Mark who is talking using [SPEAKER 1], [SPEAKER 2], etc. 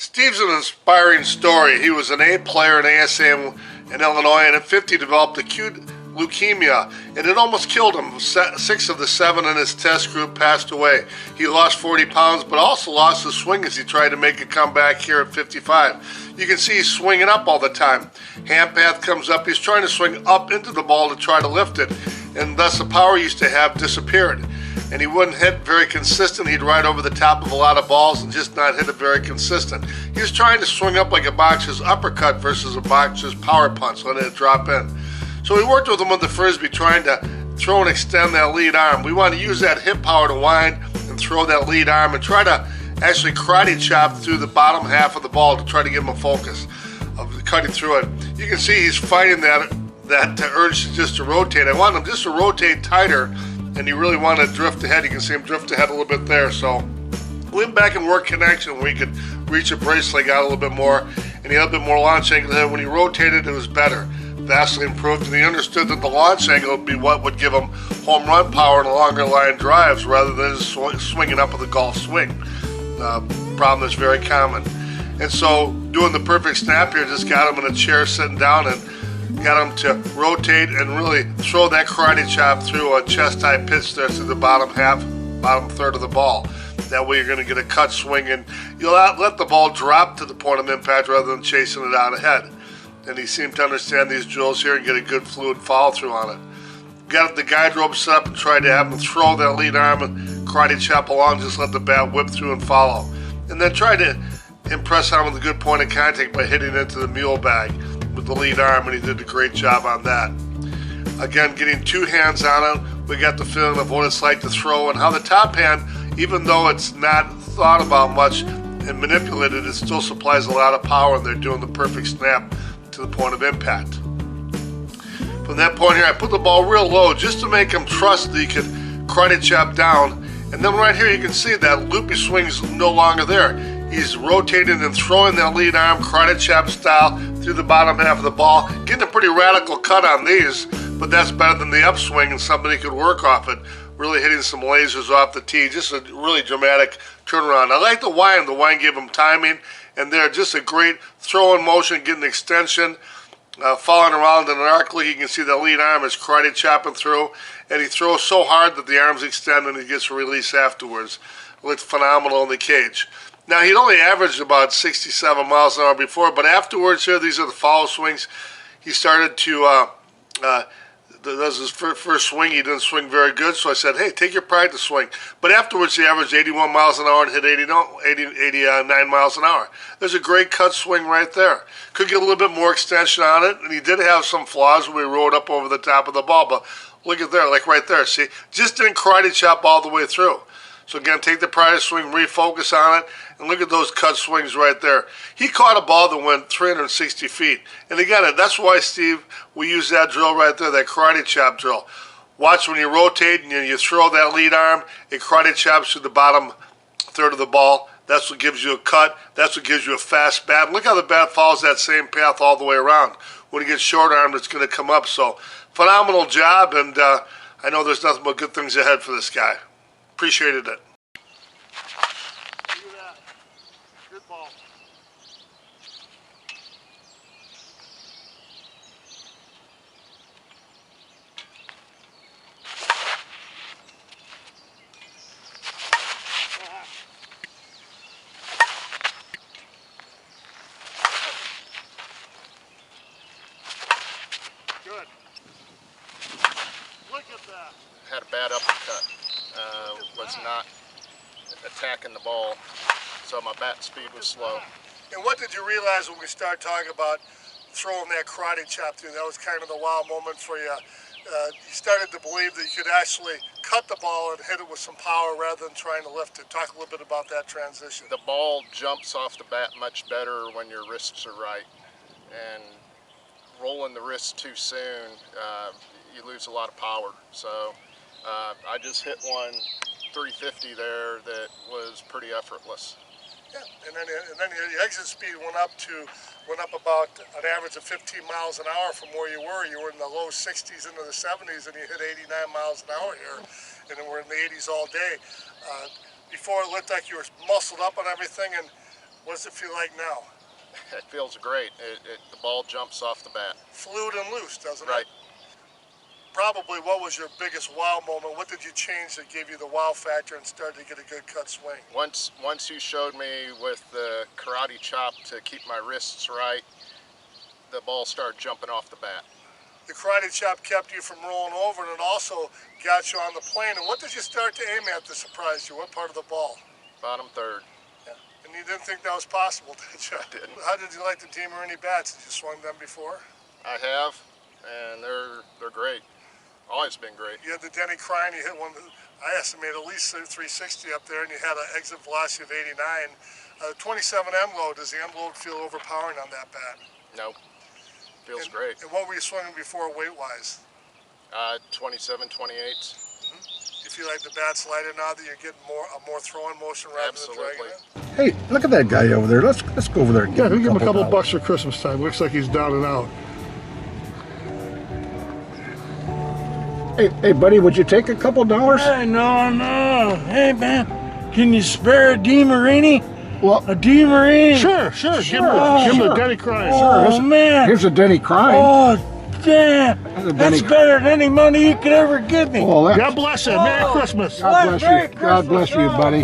[SPEAKER 1] Steve's an inspiring story. He was an A player in ASA in Illinois, and at 50 developed acute leukemia, and it almost killed him. 6 of the 7 in his test group passed away. He lost 40 pounds, but also lost his swing as he tried to make a comeback here at 55. You can see he's swinging up all the time. Hand path comes up. He's trying to swing up into the ball to try to lift it, and thus the power he used to have disappeared. And he wouldn't hit very consistent. He'd ride over the top of a lot of balls and just not hit it very consistent. He was trying to swing up like a boxer's uppercut versus a boxer's power punch, letting it drop in. So we worked with him with the Frisbee, trying to throw and extend that lead arm. We want to use that hip power to wind and throw that lead arm and try to actually karate chop through the bottom half of the ball to try to give him a focus of cutting through it. You can see he's fighting that urge just to rotate. I want him just to rotate tighter, and he really wanted to drift ahead. You can see him drift ahead a little bit there. So we went back and worked connection where he could reach a bracelet, got a little bit more, and he had a bit more launch angle ahead. When he rotated, it was better, vastly improved, and he understood that the launch angle would be what would give him home run power and longer line drives rather than just swinging up with a golf swing. Problem that's very common. And so doing the perfect snap here just got him in a chair sitting down and got him to rotate and really throw that karate chop through a chest-high pitch there through the bottom third of the ball. That way you're going to get a cut swing, and you'll let the ball drop to the point of impact rather than chasing it out ahead. And he seemed to understand these drills here and get a good fluid follow-through on it. Got the guide rope set up and tried to have him throw that lead arm and karate chop along, just let the bat whip through and follow. And then tried to impress on him with a good point of contact by hitting into the mule bag with the lead arm, and he did a great job on that. Again, getting 2 hands on it, we got the feeling of what it's like to throw and how the top hand, even though it's not thought about much and manipulated, it still supplies a lot of power, and they're doing the perfect snap to the point of impact. From that point here, I put the ball real low just to make him trust that he could karate chop down. And then right here you can see that loopy swing's no longer there. He's rotating and throwing that lead arm karate chop style through the bottom half of the ball, getting a pretty radical cut on these, but that's better than the upswing and somebody could work off it, really hitting some lasers off the tee. Just a really dramatic turnaround. I like the wind. The wind gave him timing, and they're just a great throw-in motion, getting extension, falling around in an arc lead. You can see the lead arm is karate chopping through, and he throws so hard that the arms extend and he gets a release afterwards. Looked phenomenal in the cage. Now, he'd only averaged about 67 miles an hour before, but afterwards here, these are the follow swings. He started to, that was his first swing. He didn't swing very good, so I said, hey, take your practice swing. But afterwards, he averaged 81 miles an hour and hit 89 miles an hour. There's a great cut swing right there. Could get a little bit more extension on it, and he did have some flaws when we rode up over the top of the ball, but look at there, like right there, see? Just didn't karate chop all the way through. So again, take the practice swing, refocus on it, and look at those cut swings right there. He caught a ball that went 360 feet. And again, that's why, Steve, we use that drill right there, that karate chop drill. Watch when you rotate and you throw that lead arm, it karate chops through the bottom third of the ball. That's what gives you a cut. That's what gives you a fast bat. And look how the bat follows that same path all the way around. When he gets short armed, it's going to come up. So phenomenal job, and I know there's nothing but good things ahead for this guy. Appreciated it. Look at that. Good ball. Good. Look at that.
[SPEAKER 2] Had a bad uppercut. Was not attacking the ball, so my bat speed was slow.
[SPEAKER 1] And what did you realize when we started talking about throwing that karate chop through? That was kind of the wow moment for you. You started to believe that you could actually cut the ball and hit it with some power rather than trying to lift it. Talk a little bit about that transition.
[SPEAKER 2] The ball jumps off the bat much better when your wrists are right, and rolling the wrists too soon, you lose a lot of power. So I just hit one 350 there that was pretty effortless.
[SPEAKER 1] Yeah, and then the exit speed went up about an average of 15 miles an hour from where you were. You were in the low 60s into the 70s, and you hit 89 miles an hour here, and then we're in the 80s all day. Before it looked like you were muscled up on everything, and What does it feel like now?
[SPEAKER 2] It feels great. The ball jumps off the bat.
[SPEAKER 1] Fluid and loose, doesn't it?
[SPEAKER 2] Right.
[SPEAKER 1] Probably what was your biggest wow moment? What did you change that gave you the wow factor and started to get a good cut swing?
[SPEAKER 2] Once you showed me with the karate chop to keep my wrists right, the ball started jumping off the bat.
[SPEAKER 1] The karate chop kept you from rolling over, and it also got you on the plane. And what did you start to aim at that surprised you? What part of the ball?
[SPEAKER 2] Bottom third.
[SPEAKER 1] Yeah. And you didn't think that was possible, did you?
[SPEAKER 2] I didn't.
[SPEAKER 1] How did you like the DeMarini bats? Did you swing them before?
[SPEAKER 2] I have, and they're great. Always been great.
[SPEAKER 1] You had the Denny Crine, you hit one, I estimate at least 360 up there, and you had an exit velocity of 89. 27 end load, does the end load feel overpowering on that bat?
[SPEAKER 2] No. Feels great.
[SPEAKER 1] And what were you swinging before weight-wise?
[SPEAKER 2] 27, 28.
[SPEAKER 1] You feel like the bat's lighter now that you're getting a more throwing motion rather
[SPEAKER 2] Absolutely.
[SPEAKER 1] than dragging it?
[SPEAKER 3] Hey, look at that guy over there. Let's go over there and
[SPEAKER 1] Yeah,
[SPEAKER 3] give
[SPEAKER 1] we give him a couple
[SPEAKER 3] dollars.
[SPEAKER 1] bucks for Christmas time. Looks like he's down and out.
[SPEAKER 3] Hey, buddy, would you take a couple dollars?
[SPEAKER 4] Hey, no. Hey, man, can you spare a DeMarini?
[SPEAKER 3] Well,
[SPEAKER 4] A DeMarini?
[SPEAKER 1] Sure. Give him the Denny Crine.
[SPEAKER 4] Oh, man.
[SPEAKER 3] here's a Denny Crine.
[SPEAKER 4] Oh, damn.
[SPEAKER 3] That's a
[SPEAKER 4] That's
[SPEAKER 3] Denny-
[SPEAKER 4] better than any money you could ever give me.
[SPEAKER 3] Well,
[SPEAKER 1] God bless you. Merry Christmas.
[SPEAKER 3] God bless you. God bless you, buddy.